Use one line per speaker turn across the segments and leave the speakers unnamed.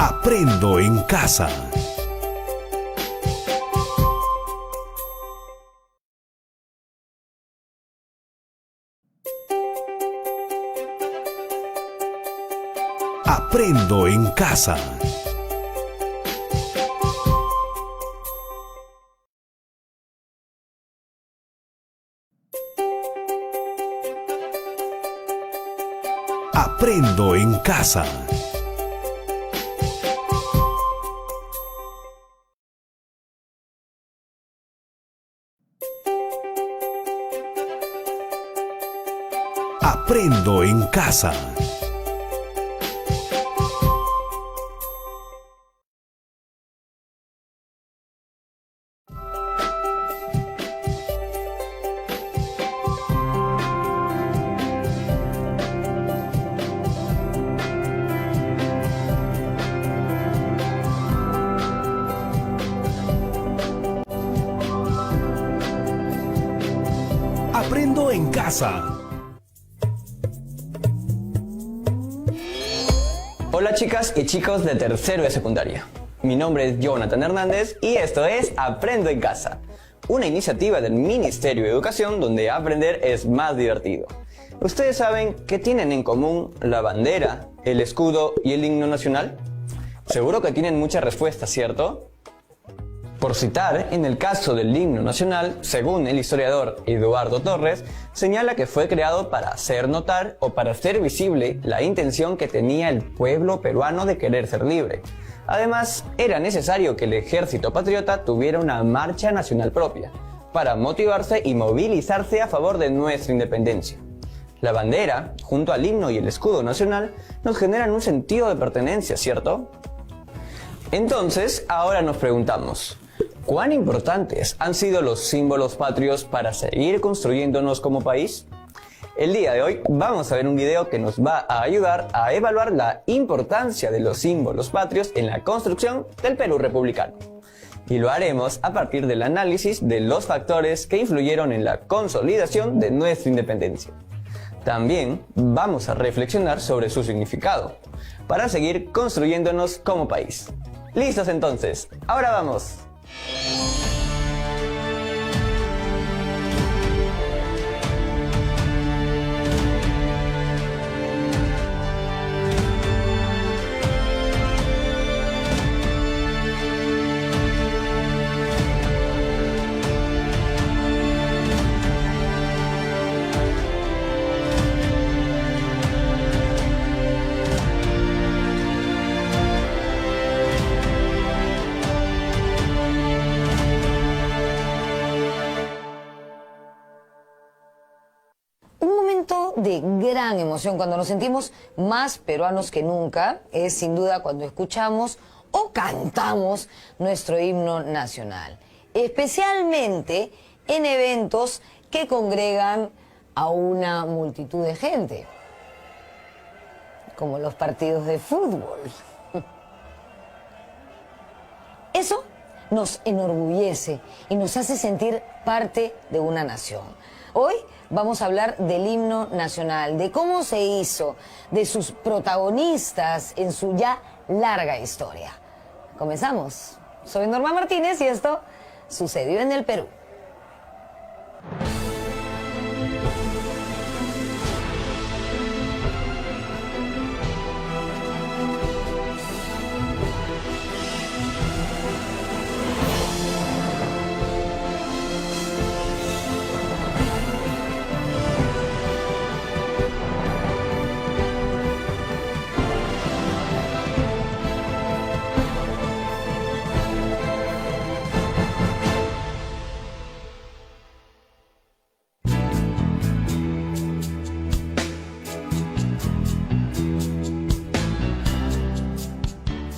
Aprendo en casa. Aprendo en casa. Aprendo en casa. Aprendo en casa. Aprendo en casa.
Hola chicas y chicos de tercero de secundaria. Mi nombre es Jonathan Hernández y esto es Aprendo en Casa, una iniciativa del Ministerio de Educación donde aprender es más divertido. ¿Ustedes saben qué tienen en común la bandera, el escudo y el himno nacional? Seguro que tienen muchas respuestas, ¿cierto? Por citar, en el caso del himno nacional, según el historiador Eduardo Torres, señala que fue creado para hacer notar o para hacer visible la intención que tenía el pueblo peruano de querer ser libre. Además, era necesario que el ejército patriota tuviera una marcha nacional propia, para motivarse y movilizarse a favor de nuestra independencia. La bandera, junto al himno y el escudo nacional, nos generan un sentido de pertenencia, ¿cierto? Entonces, ahora nos preguntamos, ¿cuán importantes han sido los símbolos patrios para seguir construyéndonos como país? El día de hoy vamos a ver un video que nos va a ayudar a evaluar la importancia de los símbolos patrios en la construcción del Perú republicano. Y lo haremos a partir del análisis de los factores que influyeron en la consolidación de nuestra independencia. También vamos a reflexionar sobre su significado, para seguir construyéndonos como país. ¿Listos entonces? ¡Ahora vamos!
De gran emoción, cuando nos sentimos más peruanos que nunca, es sin duda cuando escuchamos o cantamos nuestro himno nacional, especialmente en eventos que congregan a una multitud de gente, como los partidos de fútbol. Eso nos enorgullece y nos hace sentir parte de una nación. Hoy vamos a hablar del himno nacional, de cómo se hizo, de sus protagonistas en su ya larga historia. Comenzamos. Soy Norma Martínez y esto sucedió en el Perú.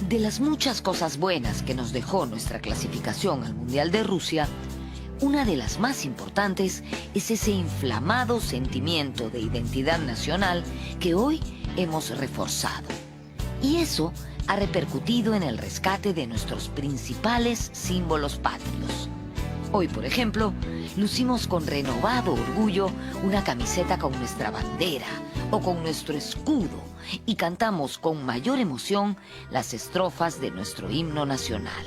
De las muchas cosas buenas que nos dejó nuestra clasificación al Mundial de Rusia, una de las más importantes es ese inflamado sentimiento de identidad nacional que hoy hemos reforzado. Y eso ha repercutido en el rescate de nuestros principales símbolos patrios. Hoy, por ejemplo, lucimos con renovado orgullo una camiseta con nuestra bandera o con nuestro escudo, y cantamos con mayor emoción las estrofas de nuestro himno nacional.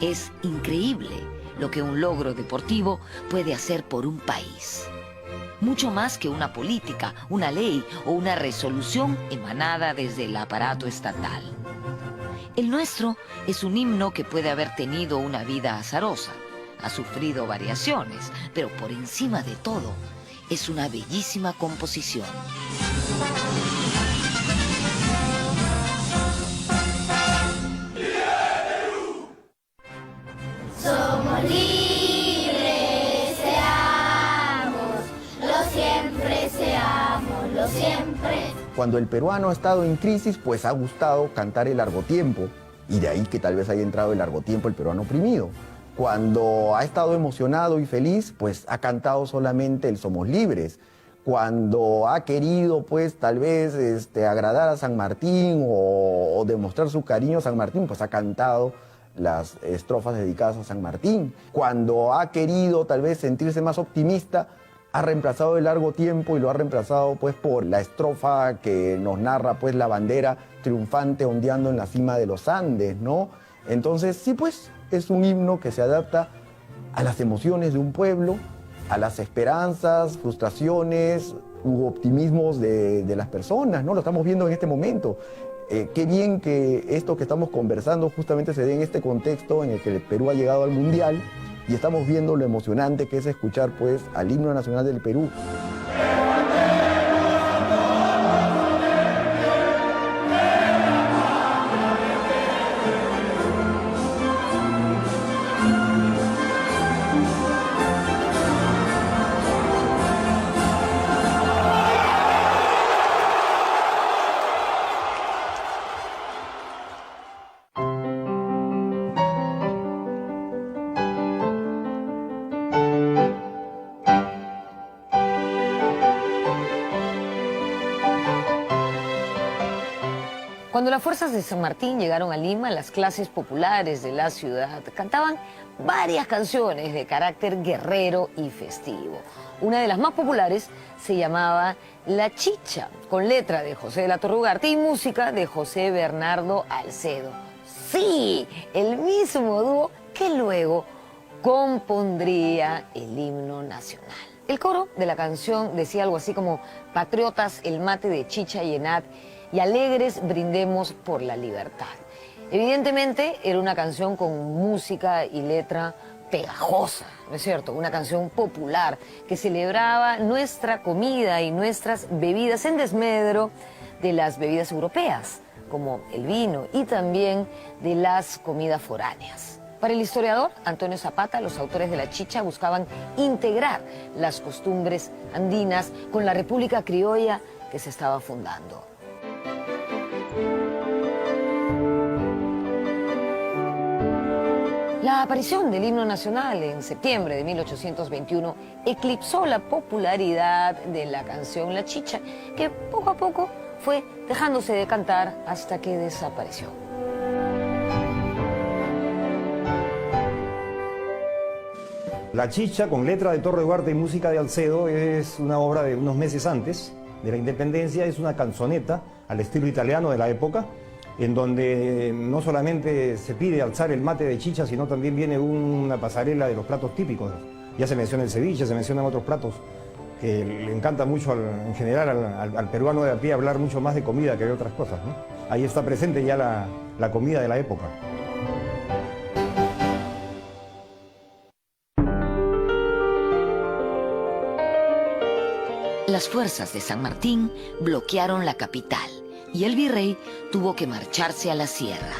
Es increíble lo que un logro deportivo puede hacer por un país. Mucho más que una política, una ley o una resolución emanada desde el aparato estatal. El nuestro es un himno que puede haber tenido una vida azarosa, ha sufrido variaciones, pero por encima de todo, es una bellísima composición.
Somos libres, seamos, lo siempre.
Cuando el peruano ha estado en crisis, pues ha gustado cantar el largotiempo, y de ahí que tal vez haya entrado el largotiempo el peruano oprimido. Cuando ha estado emocionado y feliz, pues ha cantado solamente el Somos Libres. Cuando ha querido, pues tal vez agradar a San Martín o demostrar su cariño a San Martín, pues ha cantado las estrofas dedicadas a San Martín. Cuando ha querido tal vez sentirse más optimista, ha reemplazado el largo tiempo y lo ha reemplazado pues por la estrofa que nos narra pues la bandera triunfante ondeando en la cima de los Andes, ¿no? Entonces sí, pues es un himno que se adapta a las emociones de un pueblo, a las esperanzas, frustraciones u optimismos de las personas, ¿no? Lo estamos viendo en este momento. Qué bien que esto que estamos conversando justamente se dé en este contexto en el que el Perú ha llegado al Mundial y estamos viendo lo emocionante que es escuchar pues al himno nacional del Perú.
Cuando las fuerzas de San Martín llegaron a Lima, las clases populares de la ciudad cantaban varias canciones de carácter guerrero y festivo. Una de las más populares se llamaba La Chicha, con letra de José de la Torre Ugarte y música de José Bernardo Alcedo. Sí, el mismo dúo que luego compondría el himno nacional. El coro de la canción decía algo así como: patriotas, el mate de chicha y enat, y alegres brindemos por la libertad. Evidentemente era una canción con música y letra pegajosa, ¿no es cierto? Una canción popular que celebraba nuestra comida y nuestras bebidas en desmedro de las bebidas europeas, como el vino, y también de las comidas foráneas. Para el historiador Antonio Zapata, los autores de La Chicha buscaban integrar las costumbres andinas con la República Criolla que se estaba fundando. La aparición del himno nacional en septiembre de 1821 eclipsó la popularidad de la canción La Chicha, que poco a poco fue dejándose de cantar hasta que desapareció.
La Chicha, con letra de Torre Ugarte y música de Alcedo, es una obra de unos meses antes de la independencia. Es una canzoneta al estilo italiano de la época, en donde no solamente se pide alzar el mate de chicha, sino también viene una pasarela de los platos típicos. Ya se menciona el ceviche, se mencionan otros platos que le encanta mucho en general al peruano de a pie hablar mucho más de comida que de otras cosas, ¿no? Ahí está presente ya la comida de la época.
Las fuerzas de San Martín bloquearon la capital y el virrey tuvo que marcharse a la sierra.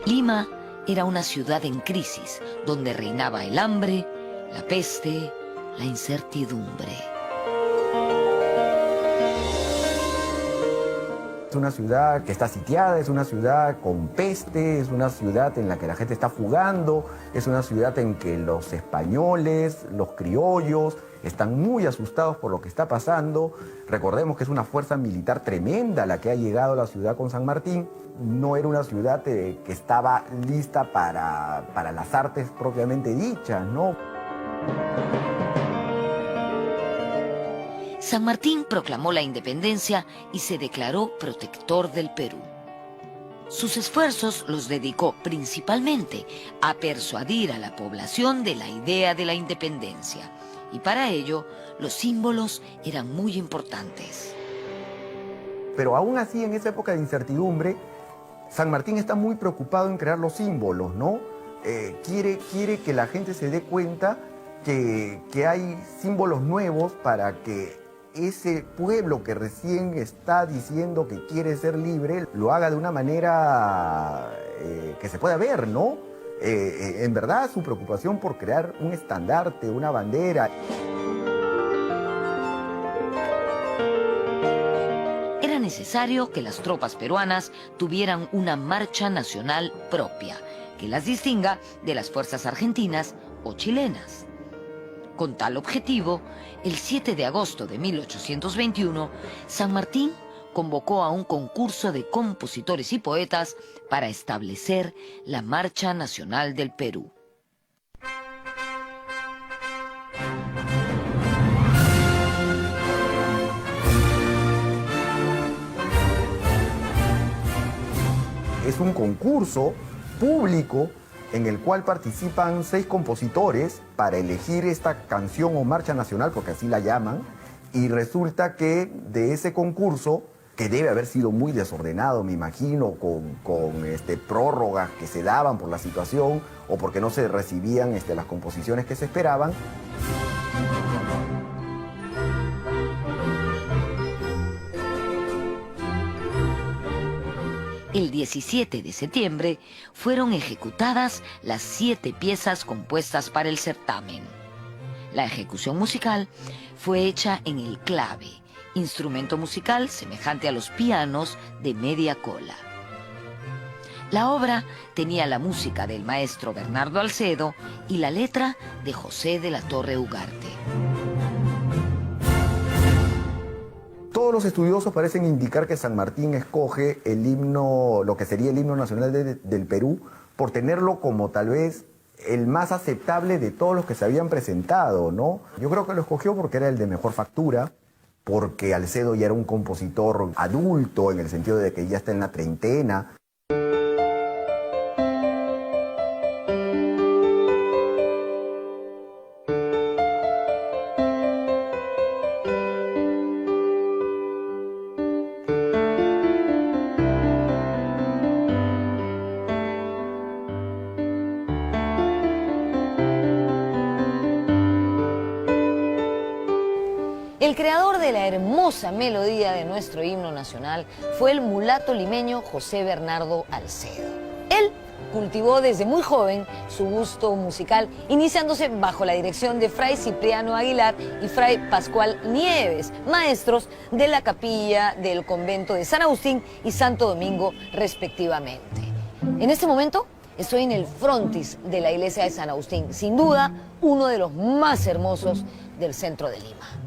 Lima era una ciudad en crisis, donde reinaba el hambre, la peste, la incertidumbre.
Es una ciudad que está sitiada, es una ciudad con peste, es una ciudad en la que la gente está fugando, es una ciudad en que los españoles, los criollos, están muy asustados por lo que está pasando. Recordemos que es una fuerza militar tremenda la que ha llegado a la ciudad con San Martín. No era una ciudad que estaba lista para las artes propiamente dichas, ¿no?
San Martín proclamó la independencia y se declaró protector del Perú. Sus esfuerzos los dedicó principalmente a persuadir a la población de la idea de la independencia, y para ello los símbolos eran muy importantes.
Pero aún así, en esa época de incertidumbre, San Martín está muy preocupado en crear los símbolos, ¿no? Quiere que la gente se dé cuenta que hay símbolos nuevos para que ese pueblo que recién está diciendo que quiere ser libre lo haga de una manera que se pueda ver, ¿no? En verdad, su preocupación por crear un estandarte, una bandera.
Era necesario que las tropas peruanas tuvieran una marcha nacional propia, que las distinga de las fuerzas argentinas o chilenas. Con tal objetivo, el 7 de agosto de 1821, San Martín convocó a un concurso de compositores y poetas para establecer la Marcha Nacional del Perú.
Es un concurso público en el cual participan 6 compositores para elegir esta canción o marcha nacional, porque así la llaman, y resulta que de ese concurso, que debe haber sido muy desordenado, me imagino, con prórrogas que se daban por la situación o porque no se recibían las composiciones que se esperaban.
El 17 de septiembre fueron ejecutadas las 7 piezas compuestas para el certamen. La ejecución musical fue hecha en el clave, instrumento musical semejante a los pianos de media cola. La obra tenía la música del maestro Bernardo Alcedo y la letra de José de la Torre Ugarte.
Todos los estudiosos parecen indicar que San Martín escoge el himno, lo que sería el himno nacional del Perú, por tenerlo como tal vez el más aceptable de todos los que se habían presentado, ¿no? Yo creo que lo escogió porque era el de mejor factura, porque Alcedo ya era un compositor adulto, en el sentido de que ya está en la treintena.
El creador de la hermosa melodía de nuestro himno nacional fue el mulato limeño José Bernardo Alcedo. Él cultivó desde muy joven su gusto musical, iniciándose bajo la dirección de Fray Cipriano Aguilar y Fray Pascual Nieves, maestros de la capilla del convento de San Agustín y Santo Domingo, respectivamente. En este momento estoy en el frontis de la iglesia de San Agustín, sin duda uno de los más hermosos del centro de Lima.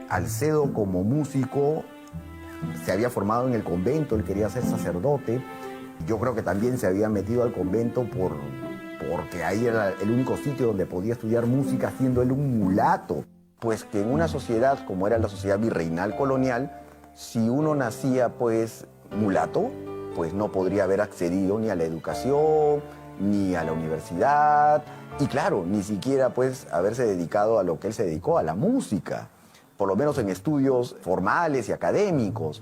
Alcedo, como músico, se había formado en el convento, él quería ser sacerdote. Yo creo que también se había metido al convento porque ahí era el único sitio donde podía estudiar música, siendo él un mulato. Pues que en una sociedad como era la sociedad virreinal colonial, si uno nacía pues mulato, pues no podría haber accedido ni a la educación, ni a la universidad, y claro, ni siquiera pues haberse dedicado a lo que él se dedicó, a la música, por lo menos en estudios formales y académicos.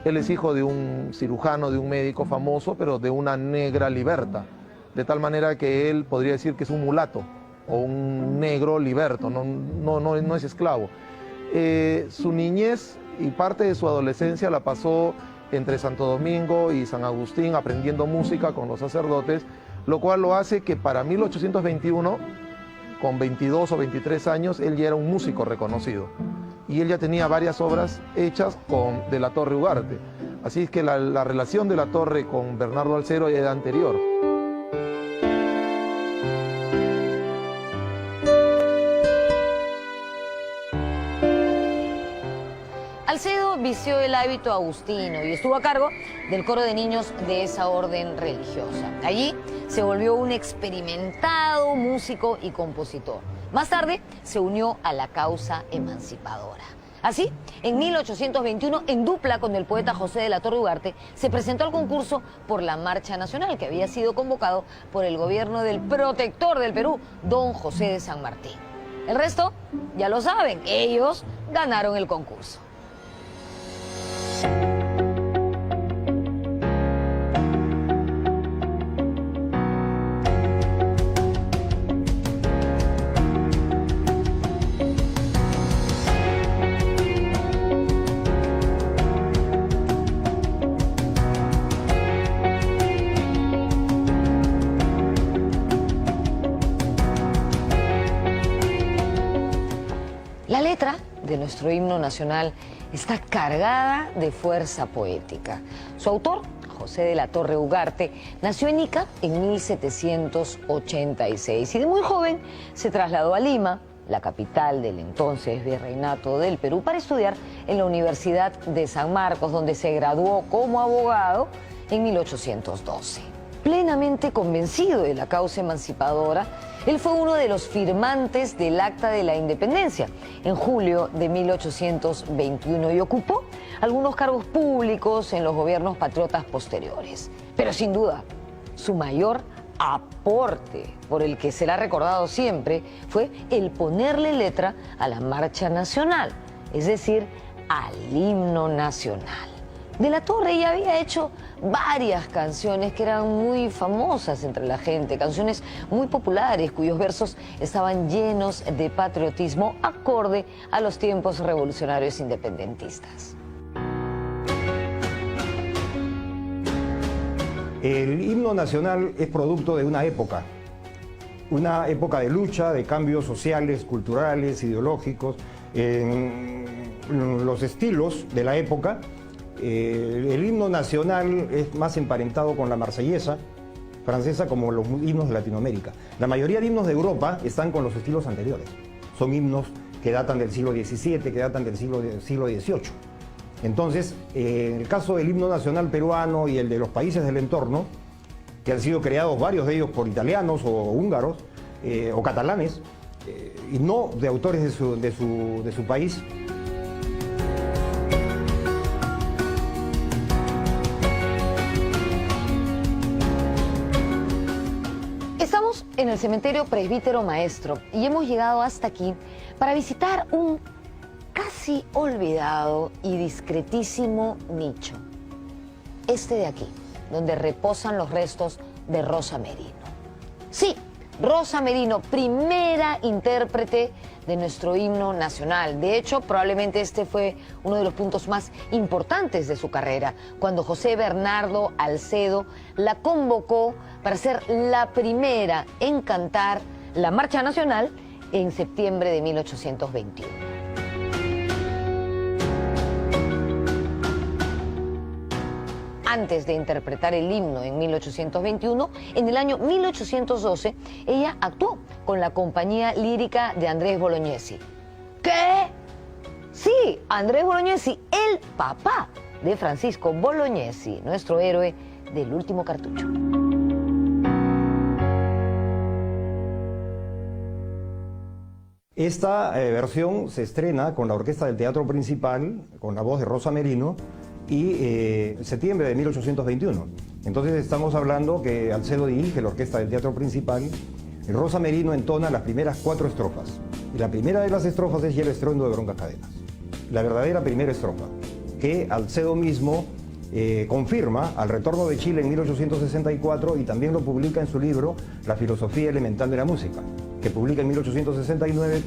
Él es hijo de un cirujano, de un médico famoso, pero de una negra liberta, de tal manera que él podría decir que es un mulato o un negro liberto, no es esclavo. Su niñez y parte de su adolescencia la pasó entre Santo Domingo y San Agustín aprendiendo música con los sacerdotes, lo cual lo hace que para 1821, con 22 o 23 años, él ya era un músico reconocido. Y él ya tenía varias obras hechas con de la Torre Ugarte. Así es que la relación de la Torre con Bernardo Alcedo era anterior.
Alcedo vistió el hábito agustino y estuvo a cargo del coro de niños de esa orden religiosa. Allí se volvió un experimentado músico y compositor. Más tarde se unió a la causa emancipadora. Así, en 1821, en dupla con el poeta José de la Torre Ugarte, se presentó al concurso por la Marcha Nacional, que había sido convocado por el gobierno del protector del Perú, don José de San Martín. El resto, ya lo saben, ellos ganaron el concurso. La letra de nuestro himno nacional está cargada de fuerza poética. Su autor, José de la Torre Ugarte, nació en Ica en 1786 y de muy joven se trasladó a Lima, la capital del entonces Virreinato del Perú, para estudiar en la Universidad de San Marcos, donde se graduó como abogado en 1812. Plenamente convencido de la causa emancipadora, él fue uno de los firmantes del Acta de la Independencia en julio de 1821 y ocupó algunos cargos públicos en los gobiernos patriotas posteriores. Pero sin duda, su mayor aporte, por el que será recordado siempre, fue el ponerle letra a la Marcha Nacional, es decir, al himno nacional. De la Torre ya había hecho varias canciones que eran muy famosas entre la gente, canciones muy populares cuyos versos estaban llenos de patriotismo acorde a los tiempos revolucionarios independentistas.
El himno nacional es producto de una época de lucha, de cambios sociales, culturales, ideológicos, en los estilos de la época. El himno nacional es más emparentado con la marsellesa francesa como los himnos de Latinoamérica. La mayoría de himnos de Europa están con los estilos anteriores. Son himnos que datan del siglo XVII, que datan del siglo XVIII. Entonces, en el caso del himno nacional peruano y el de los países del entorno, que han sido creados varios de ellos por italianos o húngaros o catalanes, y no de autores de su país.
Estamos en el cementerio Presbítero Maestro y hemos llegado hasta aquí para visitar un casi olvidado y discretísimo nicho. Este de aquí, donde reposan los restos de Rosa Merino. Sí, Rosa Merino, primera intérprete de nuestro himno nacional. De hecho, probablemente este fue uno de los puntos más importantes de su carrera, cuando José Bernardo Alcedo la convocó para ser la primera en cantar la Marcha Nacional en septiembre de 1821. Antes de interpretar el himno en 1821, en el año 1812, ella actuó con la compañía lírica de Andrés Bolognesi. ¿Qué? Sí, Andrés Bolognesi, el papá de Francisco Bolognesi, nuestro héroe del último cartucho.
Esta versión se estrena con la orquesta del Teatro Principal, con la voz de Rosa Merino, y en septiembre de 1821. Entonces estamos hablando que Alcedo dirige la orquesta del Teatro Principal, y Rosa Merino entona las primeras 4 estrofas. Y la primera de las estrofas es "Y el estruendo de broncas cadenas". La verdadera primera estrofa, que Alcedo mismo confirma al retorno de Chile en 1864 y también lo publica en su libro La filosofía elemental de la música, que publica en 1869.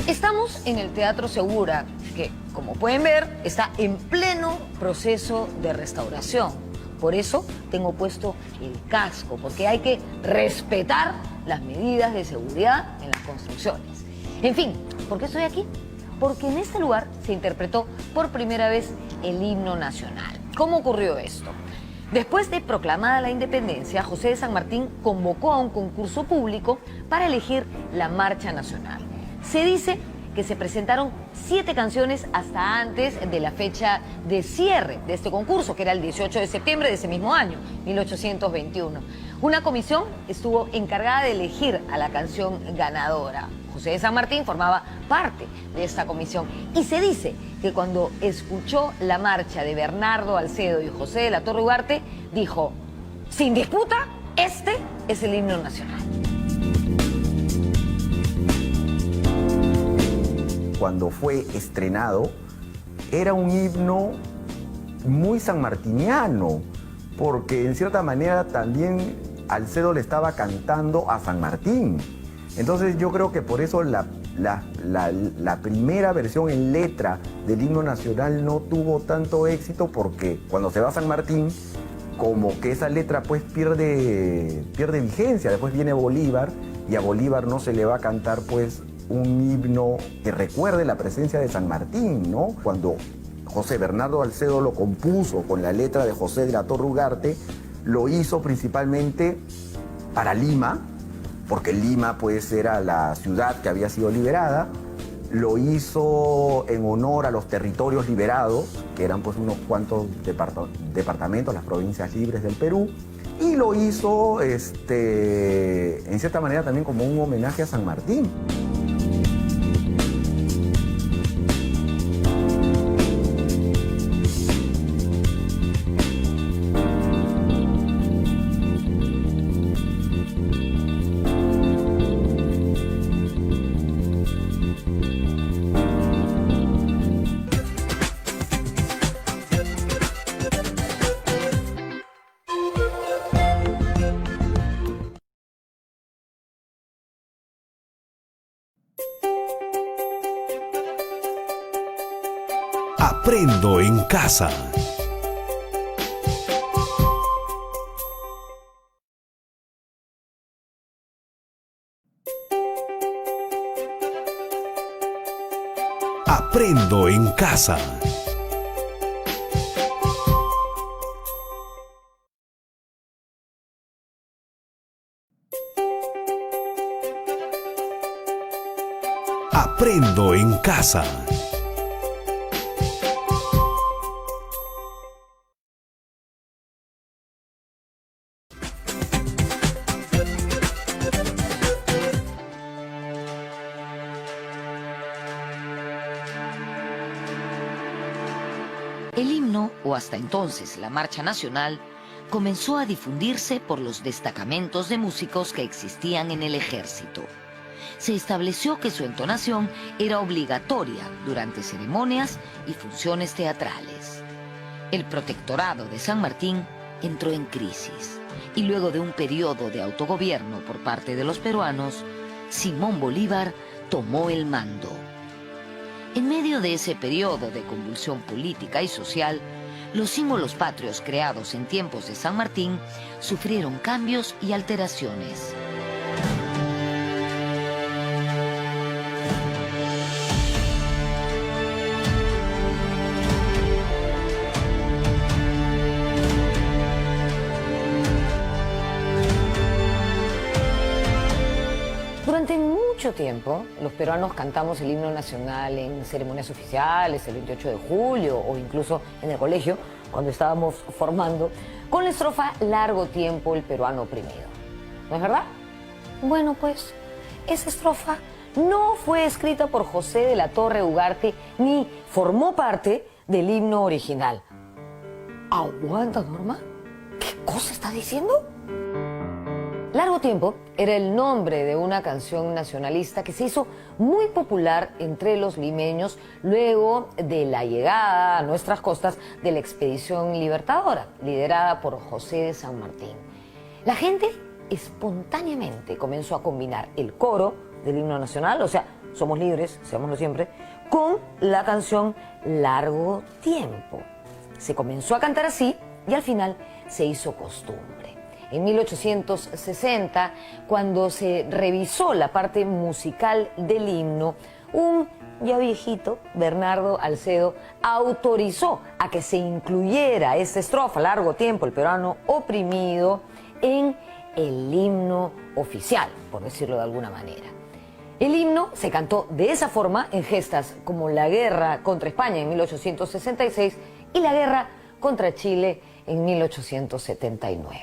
Estamos en el Teatro Segura, que, como pueden ver, está en pleno proceso de restauración. Por eso tengo puesto el casco, porque hay que respetar las medidas de seguridad en las construcciones. En fin,
¿Por qué estoy aquí? Porque en este lugar se interpretó por primera vez el himno nacional. ¿Cómo ocurrió esto? Después de proclamada la independencia, José de San Martín convocó a un concurso público para elegir la marcha nacional. Se dice que se presentaron 7 canciones hasta antes de la fecha de cierre de este concurso, que era el 18 de septiembre de ese mismo año, 1821. Una comisión estuvo encargada de elegir a la canción ganadora. José de San Martín formaba parte de esta comisión y se dice que cuando escuchó la marcha de Bernardo Alcedo y José de la Torre Ugarte, dijo: sin disputa, este es el himno nacional.
Cuando fue estrenado, era un himno muy sanmartiniano, porque en cierta manera también Alcedo le estaba cantando a San Martín. Entonces yo creo que por eso la primera versión en letra del himno nacional no tuvo tanto éxito, porque cuando se va a San Martín, como que esa letra pues pierde vigencia. Después viene Bolívar y a Bolívar no se le va a cantar pues un himno que recuerde la presencia de San Martín, ¿no? Cuando José Bernardo Alcedo lo compuso con la letra de José de la Torre Ugarte, lo hizo principalmente para Lima, porque Lima pues era la ciudad que había sido liberada. Lo hizo en honor a los territorios liberados, que eran pues unos cuantos departamentos, las provincias libres del Perú. Y lo hizo en cierta manera también como un homenaje a San Martín.
Aprendo en casa. Aprendo en casa. Aprendo en casa.
El himno, o hasta entonces la marcha nacional, comenzó a difundirse por los destacamentos de músicos que existían en el ejército. Se estableció que su entonación era obligatoria durante ceremonias y funciones teatrales. El protectorado de San Martín entró en crisis y luego de un periodo de autogobierno por parte de los peruanos, Simón Bolívar tomó el mando. En medio de ese periodo de convulsión política y social, los símbolos patrios creados en tiempos de San Martín sufrieron cambios y alteraciones.
Durante mucho tiempo, los peruanos cantamos el himno nacional en ceremonias oficiales, el 28 de julio o incluso en el colegio, cuando estábamos formando, con la estrofa "Largo tiempo el peruano oprimido". ¿No es verdad? Bueno, pues, esa estrofa no fue escrita por José de la Torre Ugarte ni formó parte del himno original. ¿Aguanta, Norma? ¿Qué cosa está diciendo? Largo tiempo era el nombre de una canción nacionalista que se hizo muy popular entre los limeños luego de la llegada a nuestras costas de la expedición libertadora, liderada por José de San Martín. La gente espontáneamente comenzó a combinar el coro del himno nacional, o sea, somos libres, seámoslo siempre, con la canción Largo tiempo. Se comenzó a cantar así y al final se hizo costumbre. En 1860, cuando se revisó la parte musical del himno, un ya viejito, Bernardo Alcedo, autorizó a que se incluyera esta estrofa, largo tiempo el peruano oprimido, en el himno oficial, por decirlo de alguna manera. El himno se cantó de esa forma en gestas como la guerra contra España en 1866 y la guerra contra Chile en 1879.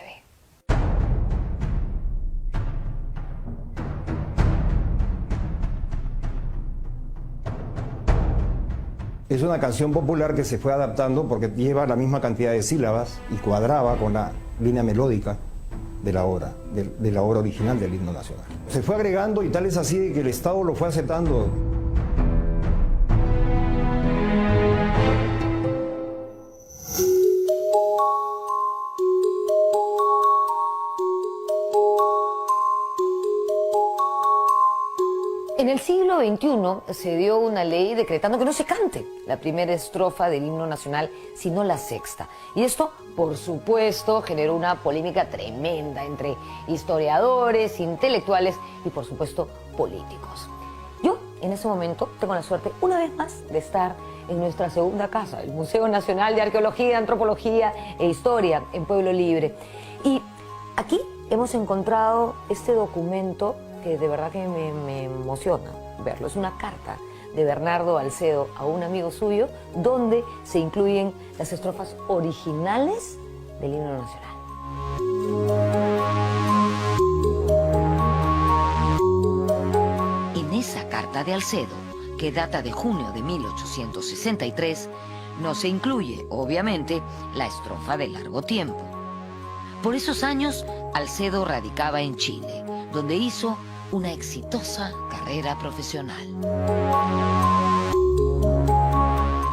Es una canción popular que se fue adaptando porque lleva la misma cantidad de sílabas y cuadraba con la línea melódica de la obra, de la obra original del himno nacional. Se fue agregando y tal es así que el Estado lo fue aceptando.
En el siglo XXI se dio una ley decretando que no se cante la primera estrofa del himno nacional, sino la sexta. Y esto, por supuesto, generó una polémica tremenda entre historiadores, intelectuales y, por supuesto, políticos. Yo, en ese momento, tengo la suerte, una vez más, de estar en nuestra segunda casa, el Museo Nacional de Arqueología, Antropología e Historia en Pueblo Libre. Y aquí hemos encontrado este documento que de verdad que me emociona verlo. Es una carta de Bernardo Alcedo a un amigo suyo donde se incluyen las estrofas originales del himno nacional.
En esa carta de Alcedo, que data de junio de 1863, no se incluye, obviamente, la estrofa de largo tiempo. Por esos años, Alcedo radicaba en Chile, donde hizo una exitosa carrera profesional.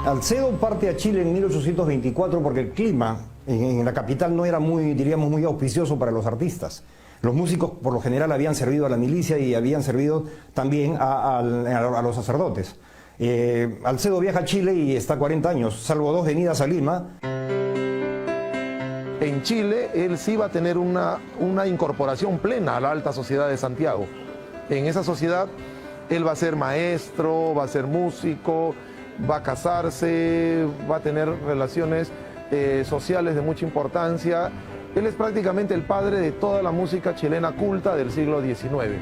Alcedo parte a Chile en 1824 porque el clima en la capital no era muy, diríamos, muy auspicioso para los artistas. Los músicos por lo general habían servido a la milicia y habían servido también a los sacerdotes. Alcedo viaja a Chile y está 40 años, salvo 2 venidas a Lima.
En Chile, él sí va a tener una incorporación plena a la alta sociedad de Santiago. En esa sociedad, él va a ser maestro, va a ser músico, va a casarse, va a tener relaciones sociales de mucha importancia. Él es prácticamente el padre de toda la música chilena culta del siglo XIX.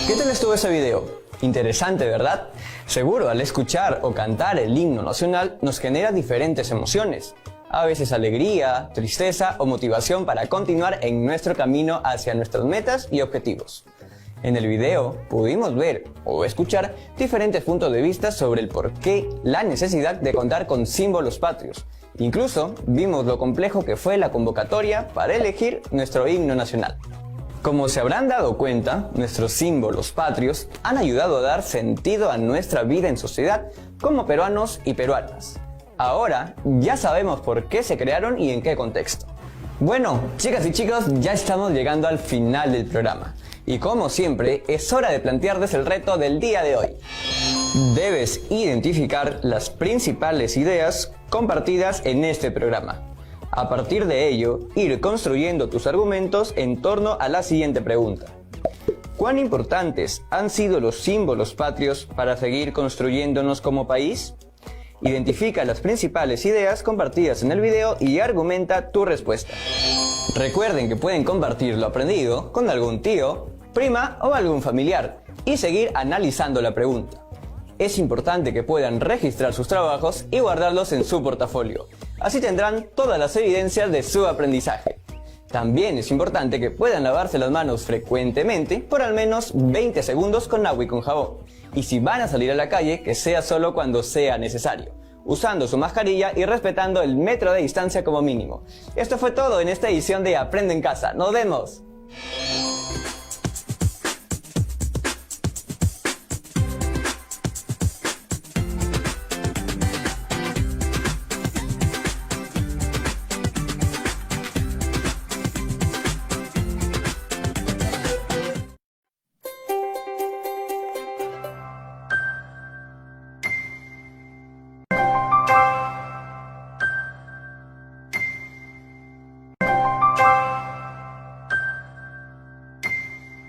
¿Qué tal estuvo ese video? Interesante, ¿verdad? Seguro al escuchar o cantar el himno nacional nos genera diferentes emociones. A veces alegría, tristeza o motivación para continuar en nuestro camino hacia nuestras metas y objetivos. En el video pudimos ver o escuchar diferentes puntos de vista sobre el porqué, la necesidad de contar con símbolos patrios. Incluso vimos lo complejo que fue la convocatoria para elegir nuestro himno nacional. Como se habrán dado cuenta, nuestros símbolos patrios han ayudado a dar sentido a nuestra vida en sociedad como peruanos y peruanas. Ahora ya sabemos por qué se crearon y en qué contexto. Bueno, chicas y chicos, ya estamos llegando al final del programa. Y como siempre, es hora de plantearles el reto del día de hoy. Debes identificar las principales ideas compartidas en este programa. A partir de ello, ir construyendo tus argumentos en torno a la siguiente pregunta. ¿Cuán importantes han sido los símbolos patrios para seguir construyéndonos como país? Identifica las principales ideas compartidas en el video y argumenta tu respuesta. Recuerden que pueden compartir lo aprendido con algún tío, prima o algún familiar y seguir analizando la pregunta. Es importante que puedan registrar sus trabajos y guardarlos en su portafolio. Así tendrán todas las evidencias de su aprendizaje. También es importante que puedan lavarse las manos frecuentemente por al menos 20 segundos con agua y con jabón. Y si van a salir a la calle, que sea solo cuando sea necesario, usando su mascarilla y respetando el metro de distancia como mínimo. Esto fue todo en esta edición de Aprende en Casa. ¡Nos vemos!